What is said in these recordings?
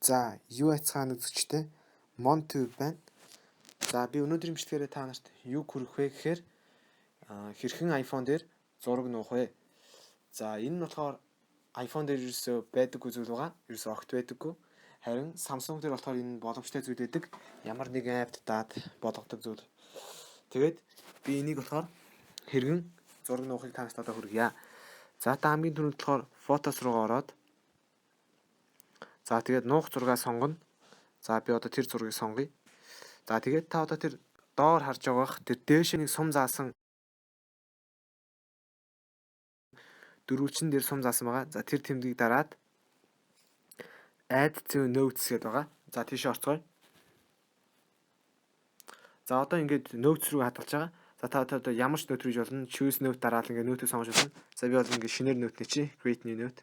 За, юу яцгаана үзэгчтэй MonTube байна. За, би өнөөдрийн бичлэгээрээ та нарт юу хүргэх вэ гэхээр хэрхэн iPhone дээр зураг нуух вэ? За, энэ нь болохоор iPhone дээр ерөөсөө байдаггүй зүйл байгаа. Ерөөсөө огт байдаггүй. Харин Samsung дээр болохоор энэ боломжтой зүйл байдаг. Ямар нэгэн апп даад болгодог зүйл. Тэгээд би энийг болохоор хэрхэн зураг нуухыг та нарт одоо хүргье. За, та хамгийн түрүүнд болохоор Photos руу ороод за тэгээд нуух зураг сонгоно. За би одоо тэр зургийг сонгоё. За тэгээд та одоо тэр доор харж байгаах тэр дээш нэг сум заасан дөрвөлчин дээр сум заасан байгаа. За тэр тэмдгийг дараад add to notes гэдэг байгаа. За тийш орцгоё. За одоо ингээд notes руу хадгалж байгаа. За та одоо ямар ч note хийж болно. Choose note дараад ингээд note-ийг сонгож болно. За би бол ингээд шинээр note нэ чи create new note.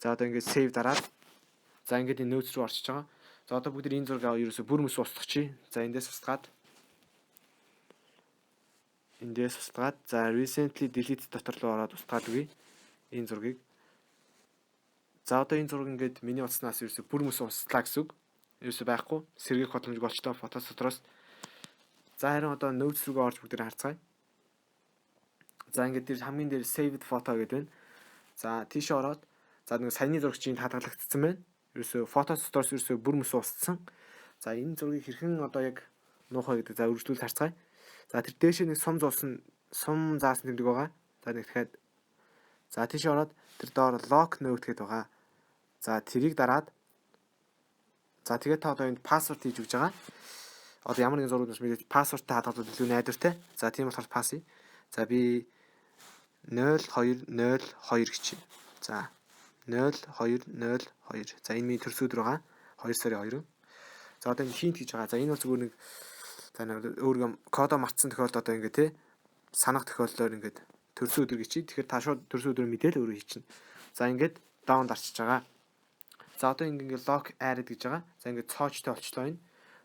За одоо ингээд save дараад за ингээд энэ notes руу орчиж байгаа. За одоо бүгд энэ зураг ерөөсө бүр мөс устгах чи. За эндээс устгаад. За recently delete дотор руу ороод устгаад үгүй. Энэ зургийг. За одоо энэ зураг ингээд миний утаснаас ерөөсө бүр мөс устлаа гэсэн үг. Ерөөсө байхгүй. Сэргийх боломж болчтой фото дотроос. За харин одоо notes руу орж бүгд харцгаая. За ингээд тэр хамгийн дээр saved photo гэдэг байна. За тийш ороод за нэг саяны зураг чинь хадгалагдсан байна. Ерөөсө фото дотроос ерөөсө бүр мөс устсан. За энэ зургийг хэрхэн одоо яг нуухаа гэдэг за үргэлжлүүл харцгаая. За тэр дээш нэг сум заасан тэмдэг байгаа. За нэг дахиад за тийш ороод тэр доор lock note гэдэг байгаа. За тэрийг дараад за тэгээд та одоо энд пассворд хийж өгч байгаа. Одоо ямар нэгэн зургуудаас мэдээж пассворттай хадгалбал илүү найдвартай. За тийм болохоор пасс хий. За би 0202 гэж. За 0202. За энэ миний төрсөд байгаа. 2 сарын 2. За одоо энэ хинт гэж байгаа. За энэ бол зүгээр нэг за өөргөө кодо мартсан тохиолдолд одоо ингэ те санах тохиолдолд ингэ төрсөн өдөр гэж чи. Тэгэхээр та шууд төрсөн өдрөө мэдээл өөрөө хийчихнэ. За ингээд даун дарчиж байгаа. За одоо ингэ lock added гэж байгаа. За ингэ цоочтой болчлоо энэ.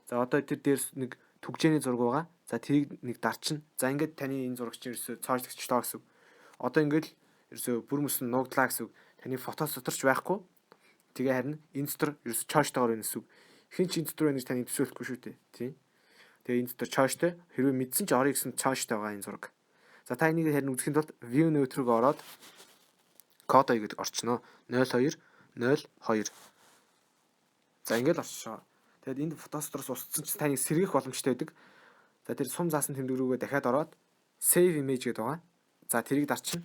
За одоо тэр дээрс нэг түгжээний зураг байгаа. За тэрийг нэг дарчна. За ингээд таны энэ зураг чинь ерөөсө цоочлогчлоо гэсэн үг. Одоо ингээд ерөөсө бүр мөс нь нуугдлаа гэсэн үг. Таны фото доторч байхгүй. Тэгээ харин энэ дотор ерөөсө цоочтойгоор байна гэсэн үг. Хин ч энэ дотор байна гэж таны төсөөлөхгүй шүү дээ. Тийм. Тэгээ энэ дотор цоочтой. Хэрвээ мэдсэн ч орё гэсэн цоочтой байгаа энэ зураг. За та энийг харин үзэхэд бол view note руу ороод код гэдэг орчно. 0202. За ингээд орчихоо. Тэгэд энд фотостроос устсан ч таны сэргийх боломжтой байдаг. За тэр сум заасан тэмдэг рүүгээ дахиад ороод save image гэдэг байгаа. За тэрийг дарчна.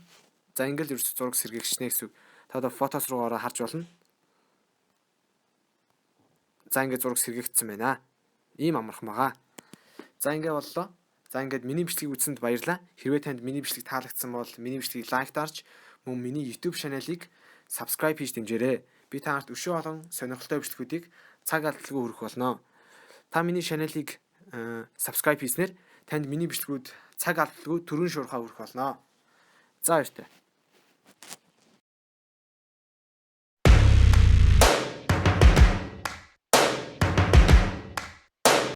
За ингээд ерөөс зураг сэргийгчнэ гэсэн үг. Та одоо фотос руу ороо харж болно. За ингээд зураг сэргийгдсэн байна. Ийм амархан байгаа. За ингээд боллоо. За ингээд миний бичлэгийг үзсэнд баярлалаа. Хэрвээ танд миний бичлэг таалагдсан бол миний бичлэгийг лайк дарж мөн миний YouTube channel-ыг subscribe хийж дэмжээрэй. Би та нарт өшөө олон сонирхолтой бичлэгүүдийг цаг алдалгүй хүргэх болно. Та миний channel-ыг subscribe хийснээр танд миний бичлэгүүд цаг алдалгүй түрүүн шуурхаа хүрэх болно. За баяртай.